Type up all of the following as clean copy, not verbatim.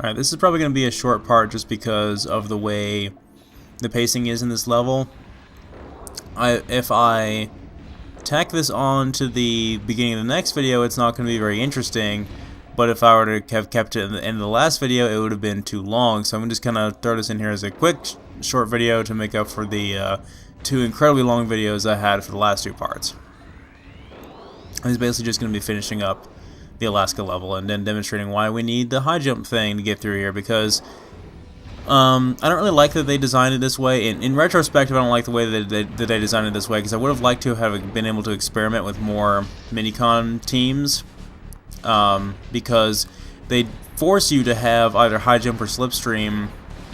Alright, this is probably going to be a short part just because of the way the pacing is in this level. If I tack this on to the beginning of the next video, it's not going to be very interesting, but if I were to have kept it at the end of the last video, it would have been too long. So I'm just going to throw this in here as a quick short video to make up for the two incredibly long videos I had for the last two parts. It's basically just going to be finishing up the Alaska level and then demonstrating why we need the high jump thing to get through here, because I don't really like that they designed it this way. In retrospect, I don't like the way that they designed it this way, because I would have liked to have been able to experiment with more minicon teams, because they force you to have either high jump or slipstream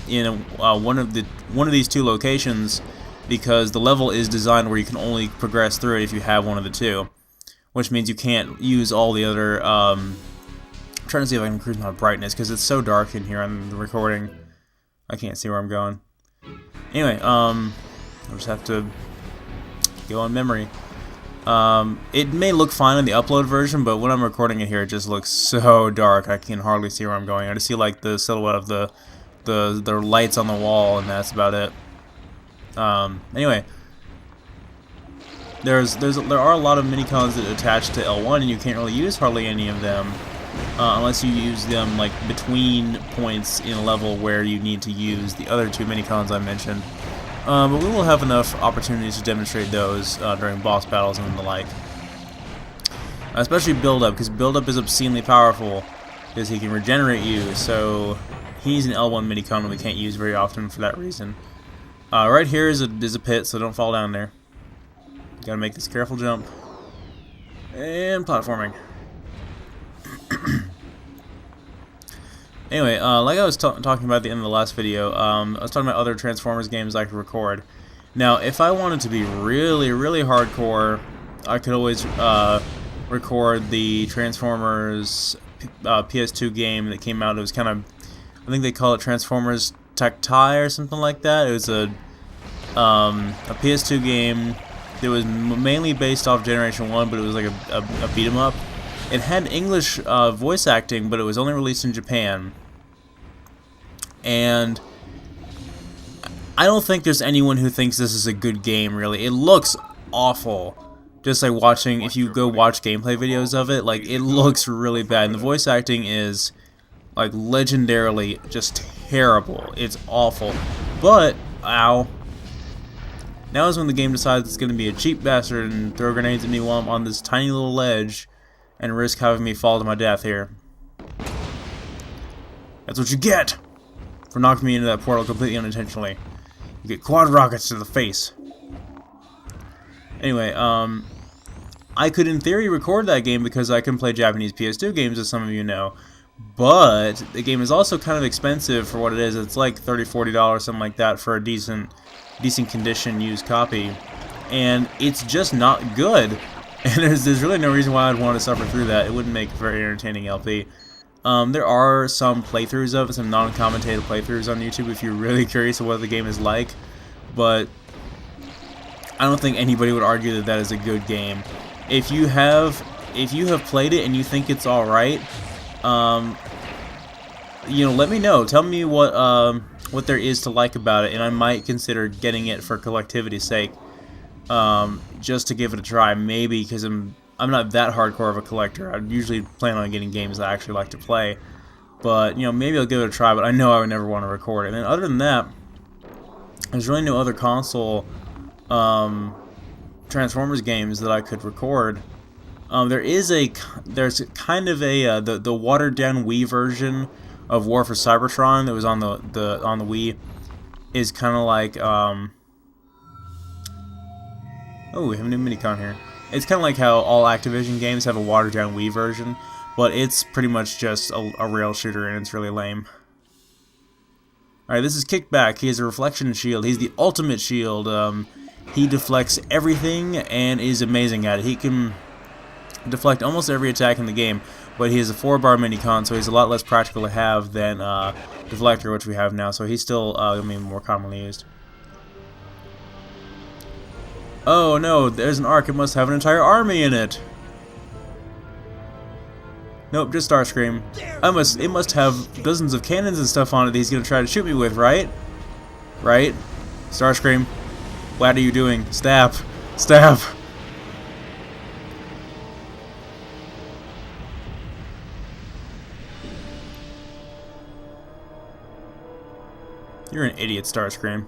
in one of these two locations, because the level is designed where you can only progress through it if you have one of the two, which means you can't use all the other. I'm trying to see if I can increase my brightness because it's so dark in here on the recording. I can't see where I'm going. Anyway, I'll just have to go on memory. It may look fine on the upload version, but when I'm recording it here, it just looks so dark. I can hardly see where I'm going. I just see like the silhouette of the lights on the wall, and that's about it. Anyway. There are a lot of minicons that attach to L1, and you can't really use hardly any of them unless you use them like between points in a level where you need to use the other two minicons I mentioned. But we will have enough opportunities to demonstrate those during boss battles and the like. Especially build-up, because build-up is obscenely powerful, because he can regenerate you, so he's an L1 minicon that we can't use very often for that reason. Right here is a pit, so don't fall down there. Gotta make this careful jump. And platforming. Anyway, like I was talking about at the end of the last video, I was talking about other Transformers games I could record. Now, if I wanted to be really, really hardcore, I could always record the Transformers PS2 game that came out. It was kind of, I think they call it Transformers Tactile or something like that. It was a PS2 game. It was mainly based off Generation 1, but it was like a beat-em-up. It had English voice acting, but it was only released in Japan. And I don't think there's anyone who thinks this is a good game, really. It looks awful. Just like watching, if you go watch gameplay videos of it, like, it looks really bad. And the voice acting is, like, legendarily just terrible. It's awful. But, ow. Now is when the game decides it's going to be a cheap bastard and throw grenades at me while I'm on this tiny little ledge and risk having me fall to my death here. That's what you get for knocking me into that portal completely unintentionally. You get quad rockets to the face. Anyway, I could in theory record that game because I can play Japanese PS2 games, as some of you know. But the game is also kind of expensive for what it is. It's like $30, $40, something like that, for a decent condition used copy, and it's just not good. And there's really no reason why I'd want to suffer through that. It wouldn't make a very entertaining LP. There are some playthroughs of it, some non-commentated playthroughs on YouTube if you're really curious of what the game is like, but I don't think anybody would argue that that is a good game. If you have played it and you think it's all right, you know, let me know. Tell me what there is to like about it, and I might consider getting it for collectivity's sake, just to give it a try. Maybe because I'm not that hardcore of a collector. I usually plan on getting games that I actually like to play, but you know, maybe I'll give it a try. But I know I would never want to record it. And then other than that, there's really no other console Transformers games that I could record. There's kind of the watered down Wii version of War for Cybertron that was on the Wii is kind of like oh, we have a new minicon here. It's kind of like how all Activision games have a watered down Wii version, but it's pretty much just a rail shooter, and it's really lame. Alright, this is Kickback. He has a reflection shield. He's the ultimate shield. He deflects everything and is amazing at it. He can deflect almost every attack in the game, but he is a 4-bar minicon, so he's a lot less practical to have than Deflector, which we have now, so he's still more commonly used. Oh no, there's an arc. It must have an entire army in it. Nope, just Starscream. It must have dozens of cannons and stuff on it that he's gonna try to shoot me with, right? Right? Starscream, what are you doing? Stab! Stab! You're an idiot, Starscream.